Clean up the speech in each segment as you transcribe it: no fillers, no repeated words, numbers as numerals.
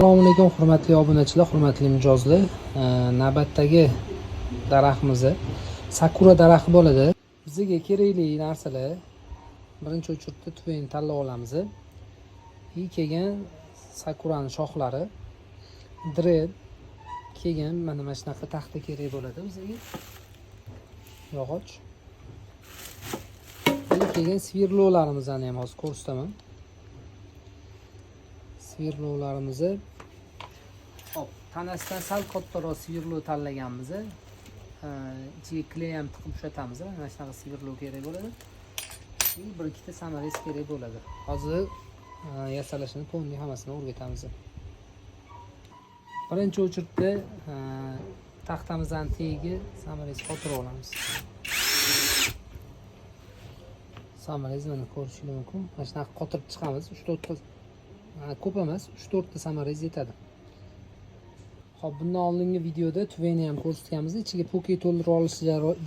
Assalomu alaykum hurmatli obunachilar, hurmatli mijozlar. Navbatdagi daraxtimiz sakura daraxti bo'ladi. Bizga kerakli narsalar birinchi o'chirda tufayni tanlab olamiz. Kelgan sakurani shoxlari, dred kelgan mana shunaqa taxta kerak bo'ladi bizga. Yog'och. Kelgan svirlolarimizni ham hozir ko'rsataman. Svirlolarimizni tanasidan sal kattaroq svirlo tanlaganmiz. İchiga kley ham tiqib ushatamiz. Mana shunaqa svirlo kerak bo'ladi. Bir ikkita samarez kerak bo'ladi. Hozir yasalashini to'g'ri hammasini o'rgatamiz. Birinchi o'chirda taxtamizdan tagiga samarez qotirib olamiz. Samarez mana ko'rishingiz mumkin. Mana shunaqa qotirib chiqamiz. 3-4 ta ko'p emas, 3-4 ta samarez yetadi. Xo'p, bundan oldingi videoda tuveni ham ko'rsatganmiz. Ichiga poke to'ldirib olish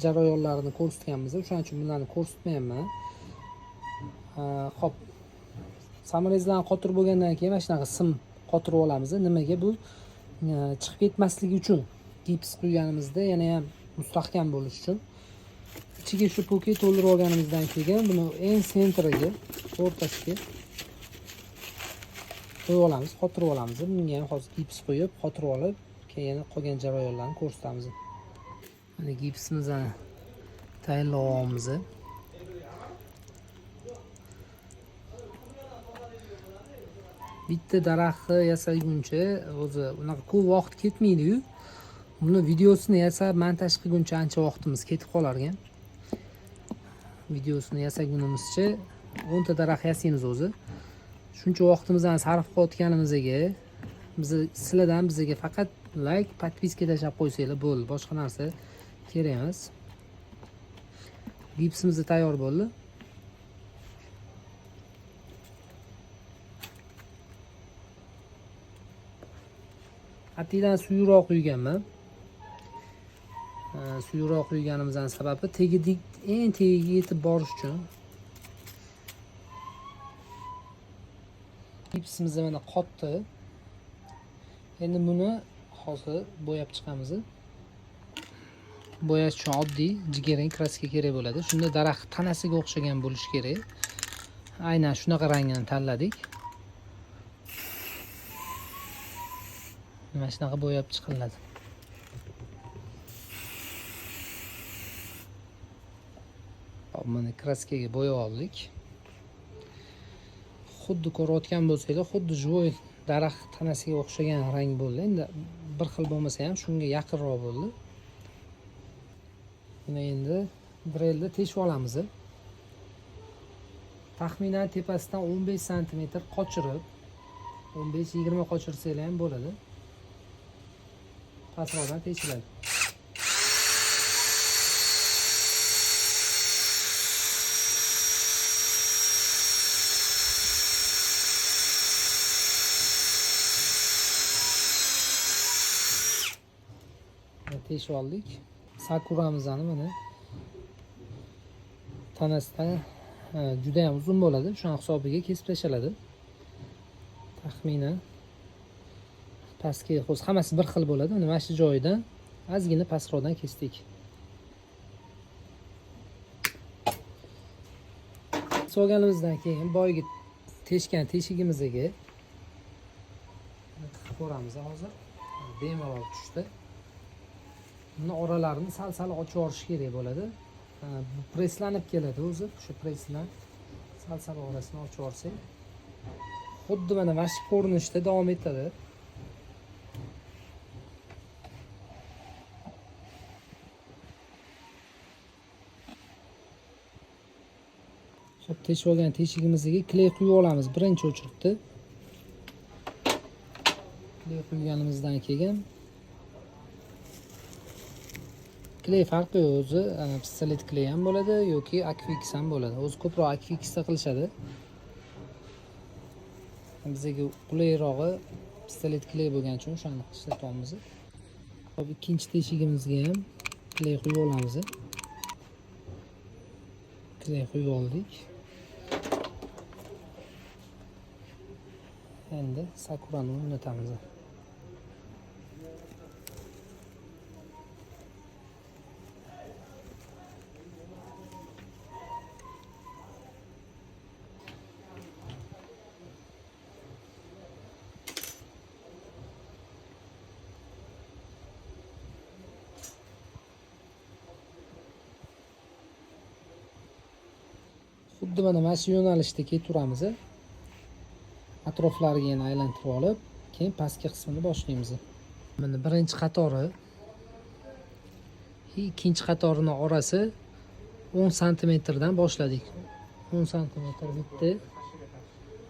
jarayonlarini ko'rsatganmiz. O'shaning uchun bularni ko'rsatmayapman. Xo'p. Samarezlarni qotirib bo'lgandan keyin mana shunaqa sim qotirib olamiz. Nimaga bu? Chiqib ketmasligi uchun. Gips quyganimizda yana ham mustahkam bo'lish uchun. Ichiga shu poke to'ldirib olganimizdan keyin buni eng sentriga, o'rtasiga qo'yib olamiz, qotirib olamiz. Bunga ham hozir gips qo'yib, qotirib olib, keyin qolgan jarayonlarni ko'rsatamiz. Mana gipsimizni tayyorlaymiz. Bitta daraxtni yasaguncha o'zi unaqa ko'p vaqt ketmaydi-yu. Buni videosini yasab, montaj qilguncha ancha vaqtimiz ketib qolar ekan. Videosini yasagunimizcha 10 ta daraxt yasaymiz o'zi. Shuncha vaqtimizni sarf qilayotganimizga sizlardan bizga faqat like, podpiska tashlab qo'ysanglar bo'ldi. Boshqa narsa kerak emas. Gipsimiz tayyor bo'ldi. Atidan suyuqroq quyganman. Suyuqroq quyganimizdan sababi eng tagiga yetib borish uchun. Gipsimiz mana qotdi. Endi buni hozir bo'yab chiqamiz. Bo'yash uchun oddiy jigarrang kraska kerak bo'ladi. Shunda daraxt tanasiga o'xshagan bo'lishi kerak. Aynan shunaqa rangini tanladik. Mana shunaqa bo'yab chiqiladi. Mana kraskaga bo'yab oldik. Xuddi ko'rayotgan bo'lsanglar, xuddi jo'y daraxt tanasiga o'xshagan rang bo'ldi. Endi bir xil bo'lmasa ham shunga yaqinroq bo'ldi. Buni endi drelda teshib olamiz. Taxminan tepasidan 15 sm qochirib, 15-20 qochirsanglar ham bo'ladi. Pastroqdan teshiladi. Teshib oldik. Sakuramizni mana tanasidan juda ham uzun bo'ladi. Shuna hisobiga kesib tashaladi. Taxminan pastga qo'ysa hammasi bir xil bo'ladi. Mana shu joyidan ozgina pastroqdan kesdik. So'ganimizdan keyin boyagi teshgan teshigimizga tiqib ko'ramiz hozir. Bemalol tushdi. Buni oralarini sal-sal ochib yuborish kerak bo'ladi. Bu preslanib keladi o'zi. Shu presdan sal-sal orasini ochib yuborsak, xuddi mana shu ko'rinishda davom etadi. Shu teshib olgan teshigimizga kley quyib olamiz birinchi o'chirda. Kley quyganimizdan keyin kley farqi o'zi, pistolet kley ham bo'ladi yoki Aquifix ham bo'ladi. O'zi ko'proq Aquifixda qilishadi. Bizga qulayroqi pistolet kley bo'lgani uchun o'shani ishlatyapmiz. Hop, ikkinchi teshigimizga ham kley quyib olamiz. Kley quyib oldik. Endi sakurani o'rnatamiz. Xuddi mana shu yo'nalishda ketaveramiz. Atroflariga yana aylantirib olib, keyin pastki qismini boshlaymiz. Mana birinchi qatori, ikkinchi qatorining orasi 10 santimetrdan boshladik. 10 santimetr bitdi.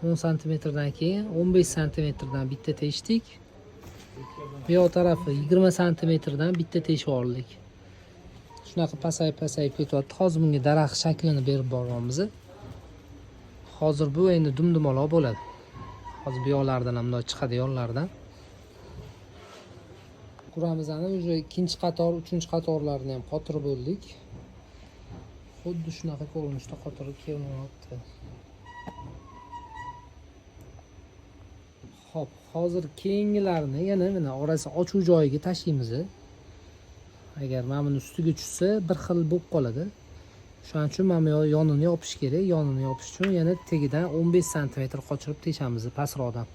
10 santimetrdan keyin 15 santimetrdan bitta teshdik. Bu yoq tarafi 20 santimetrdan bitta teshib oldik. Shunaqa pasayib ketyapti. Hozir bunga daraxt shaklini berib boramiz. Hozir bu endi dumdumaloq bo'ladi. Hozir bu yoqlardan ham bunday chiqadi yo'llardan. Quramizani уже ikkinchi qator, uchinchi qatorlarini ham qotirib bo'ldik. Xuddi shunaqa ko'rinishda qotirib kelyapti. Xo'p, hozir keyingilarini yana mana orasi ochuv joyiga tashlaymiz. Agar mana buni ustiga tushsa, bir xil bo'lib qoladi. Shuning uchun mana bu yonini yopish kerak. Yonini yopish uchun yana tagidan 15 santimetr qochirib teshamiz pastroqdan.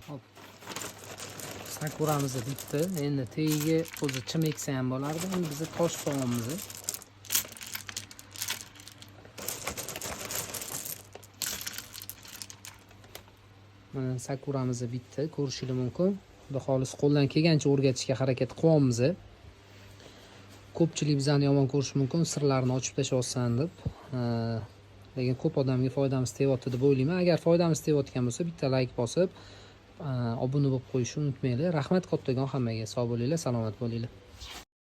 Hop. Sakuramiz bitdi. Endi tagiga o'zi chim eksa ham bo'lardi. Biz tosh solamiz. Mana sakuramiz bitdi, ko'rishingiz mumkin. Xudo xolis qo'ldan kelgancha o'rgatishga harakat qilyapmiz. Ko'pchilik bizani yomon ko'rishi mumkin, sirlarini ochib tashlayotsan deb. Lekin ko'p odamga foydamiz tegyapti deb o'ylayman. Agar foydamiz tegayotgan bo'lsa, bitta like bosib, obuna bo'lib qo'yishni unutmanglar. Rahmat kattakon hammaga. Sog' bo'linglar, salomat bo'linglar.